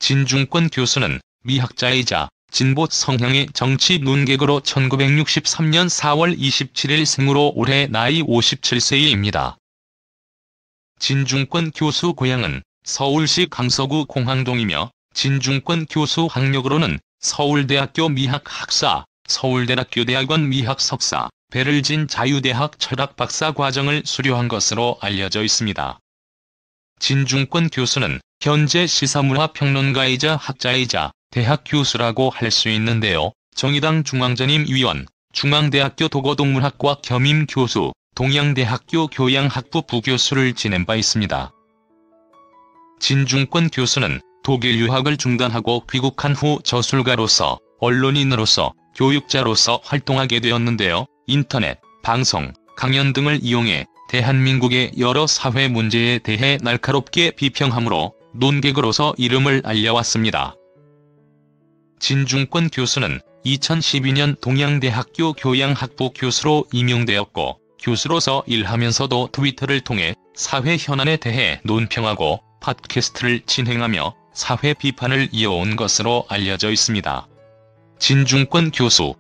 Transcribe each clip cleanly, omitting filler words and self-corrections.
진중권 교수는 미학자이자 진보 성향의 정치 논객으로 1963년 4월 27일 생으로 올해 나이 57세입니다. 진중권 교수 고향은 서울시 강서구 공항동이며 진중권 교수 학력으로는 서울대학교 미학학사, 서울대학교대학원 미학석사, 베를린 자유대학 철학박사 과정을 수료한 것으로 알려져 있습니다. 진중권 교수는 현재 시사문화평론가이자 학자이자 대학 교수라고 할 수 있는데요. 정의당 중앙전임위원, 중앙대학교 도거동물학과 겸임 교수, 동양대학교 교양학부 부교수를 지낸 바 있습니다. 진중권 교수는 독일 유학을 중단하고 귀국한 후 저술가로서, 언론인으로서, 교육자로서 활동하게 되었는데요. 인터넷, 방송, 강연 등을 이용해 대한민국의 여러 사회 문제에 대해 날카롭게 비평함으로 논객으로서 이름을 알려왔습니다. 진중권 교수는 2012년 동양대학교 교양학부 교수로 임용되었고, 교수로서 일하면서도 트위터를 통해 사회 현안에 대해 논평하고 팟캐스트를 진행하며 사회 비판을 이어온 것으로 알려져 있습니다. 진중권 교수,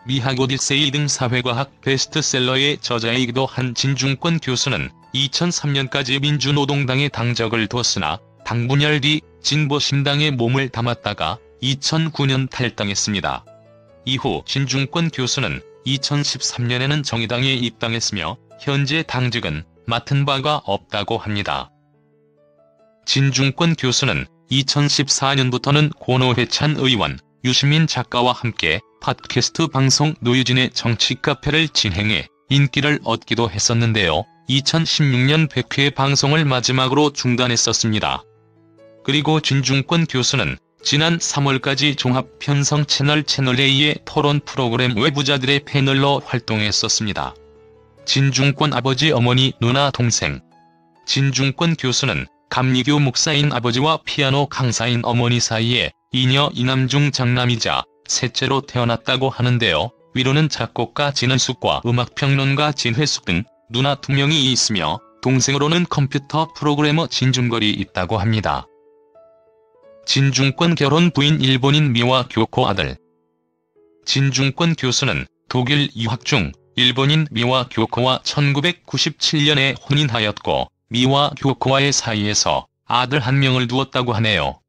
미학 오디세이 등 사회과학 베스트셀러의 저자이기도 한 진중권 교수는 2003년까지 민주노동당의 당적을 뒀으나 당분열 뒤 진보신당에 몸을 담았다가 2009년 탈당했습니다. 이후 진중권 교수는 2013년에는 정의당에 입당했으며 현재 당직은 맡은 바가 없다고 합니다. 진중권 교수는 2014년부터는 권오회찬 의원, 유시민 작가와 함께 팟캐스트 방송 노유진의 정치 카페를 진행해 인기를 얻기도 했었는데요. 2016년 100회 방송을 마지막으로 중단했었습니다. 그리고 진중권 교수는 지난 3월까지 종합 편성 채널A의 토론 프로그램 외부자들의 패널로 활동했었습니다. 진중권 아버지, 어머니, 누나, 동생. 진중권 교수는 감리교 목사인 아버지와 피아노 강사인 어머니 사이에 이녀 이남중 장남이자 셋째로 태어났다고 하는데요. 위로는 작곡가 진은숙과 음악평론가 진회숙 등 누나 2명이 있으며 동생으로는 컴퓨터 프로그래머 진중걸이 있다고 합니다. 진중권 결혼, 부인 일본인 미와 교코 아들. 진중권 교수는 독일 유학 중 일본인 미와 교코와 1997년에 혼인하였고 미와 교코와의 사이에서 아들 1명을 두었다고 하네요.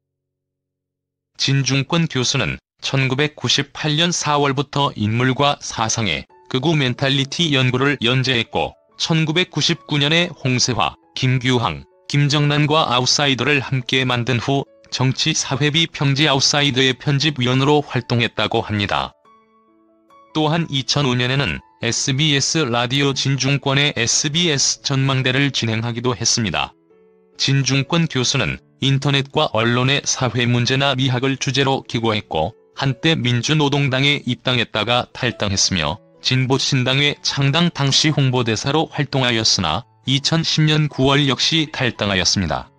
진중권 교수는 1998년 4월부터 인물과 사상의 극우 멘탈리티 연구를 연재했고 1999년에 홍세화, 김규황, 김정난과 아웃사이더를 함께 만든 후 정치-사회비 평지 아웃사이더의 편집위원으로 활동했다고 합니다. 또한 2005년에는 SBS 라디오 진중권의 SBS 전망대를 진행하기도 했습니다. 진중권 교수는 인터넷과 언론의 사회 문제나 미학을 주제로 기고했고 한때 민주노동당에 입당했다가 탈당했으며 진보신당의 창당 당시 홍보대사로 활동하였으나 2010년 9월 역시 탈당하였습니다.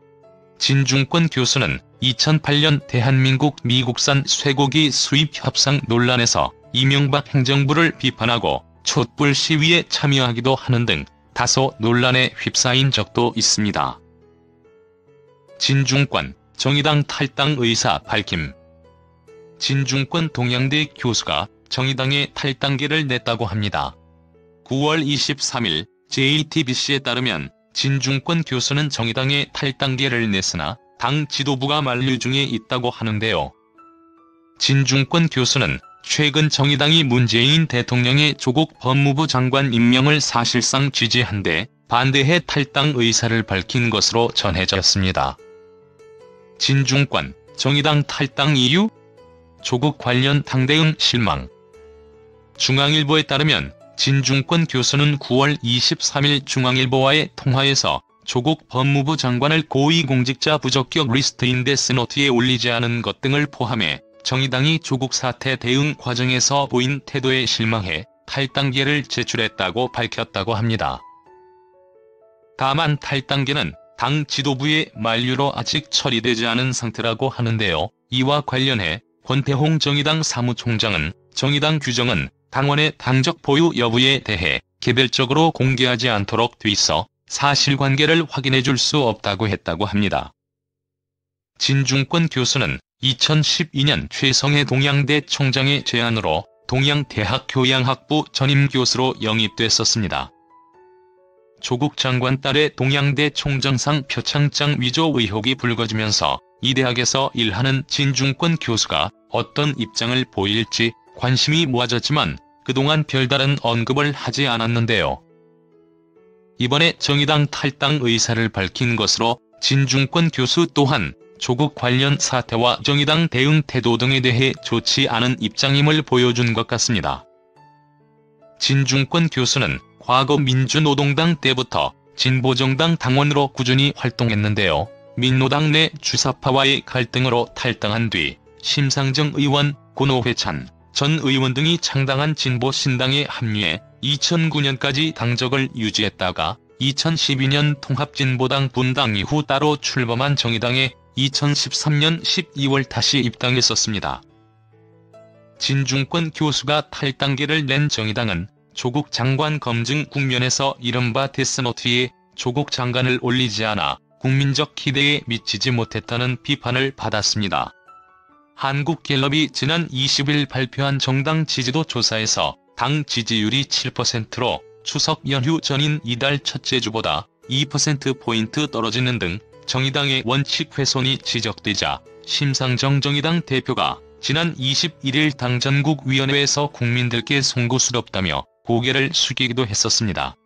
진중권 교수는 2008년 대한민국 미국산 쇠고기 수입 협상 논란에서 이명박 행정부를 비판하고 촛불 시위에 참여하기도 하는 등 다소 논란에 휩싸인 적도 있습니다. 진중권, 정의당 탈당 의사 밝힘. 진중권 동양대 교수가 정의당에 탈당계를 냈다고 합니다. 9월 23일 JTBC에 따르면 진중권 교수는 정의당에 탈당계를 냈으나 당 지도부가 만류 중에 있다고 하는데요. 진중권 교수는 최근 정의당이 문재인 대통령의 조국 법무부 장관 임명을 사실상 지지한 데 반대해 탈당 의사를 밝힌 것으로 전해졌습니다. 진중권, 정의당 탈당 이유? 조국 관련 당대응 실망. 중앙일보에 따르면 진중권 교수는 9월 23일 중앙일보와의 통화에서 조국 법무부 장관을 고위공직자 부적격 리스트인 데스노트에 올리지 않은 것 등을 포함해 정의당이 조국 사태 대응 과정에서 보인 태도에 실망해 탈당계를 제출했다고 밝혔다고 합니다. 다만 탈당계는 당 지도부의 만류로 아직 처리되지 않은 상태라고 하는데요. 이와 관련해 권태홍 정의당 사무총장은 정의당 규정은 당원의 당적 보유 여부에 대해 개별적으로 공개하지 않도록 돼 있어 사실관계를 확인해 줄 수 없다고 했다고 합니다. 진중권 교수는 2012년 최성해 동양대 총장의 제안으로 동양대학 교양학부 전임교수로 영입됐었습니다. 조국 장관 딸의 동양대 총장상 표창장 위조 의혹이 불거지면서 이 대학에서 일하는 진중권 교수가 어떤 입장을 보일지 관심이 모아졌지만 그동안 별다른 언급을 하지 않았는데요. 이번에 정의당 탈당 의사를 밝힌 것으로 진중권 교수 또한 조국 관련 사태와 정의당 대응 태도 등에 대해 좋지 않은 입장임을 보여준 것 같습니다. 진중권 교수는 과거 민주노동당 때부터 진보정당 당원으로 꾸준히 활동했는데요. 민노당 내 주사파와의 갈등으로 탈당한 뒤 심상정 의원, 권오회찬 전 의원 등이 창당한 진보신당에 합류해 2009년까지 당적을 유지했다가 2012년 통합진보당 분당 이후 따로 출범한 정의당에 2013년 12월 다시 입당했었습니다. 진중권 교수가 탈당계를 낸 정의당은 조국 장관 검증 국면에서 이른바 데스노트에 조국 장관을 올리지 않아 국민적 기대에 미치지 못했다는 비판을 받았습니다. 한국갤럽이 지난 20일 발표한 정당 지지도 조사에서 당 지지율이 7%로 추석 연휴 전인 이달 첫째 주보다 2%포인트 떨어지는 등 정의당의 원칙 훼손이 지적되자 심상정 정의당 대표가 지난 21일 당 전국위원회에서 국민들께 송구스럽다며 고개를 숙이기도 했었습니다.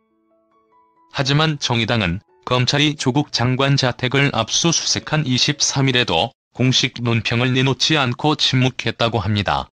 하지만 정의당은 검찰이 조국 장관 자택을 압수수색한 23일에도 공식 논평을 내놓지 않고 침묵했다고 합니다.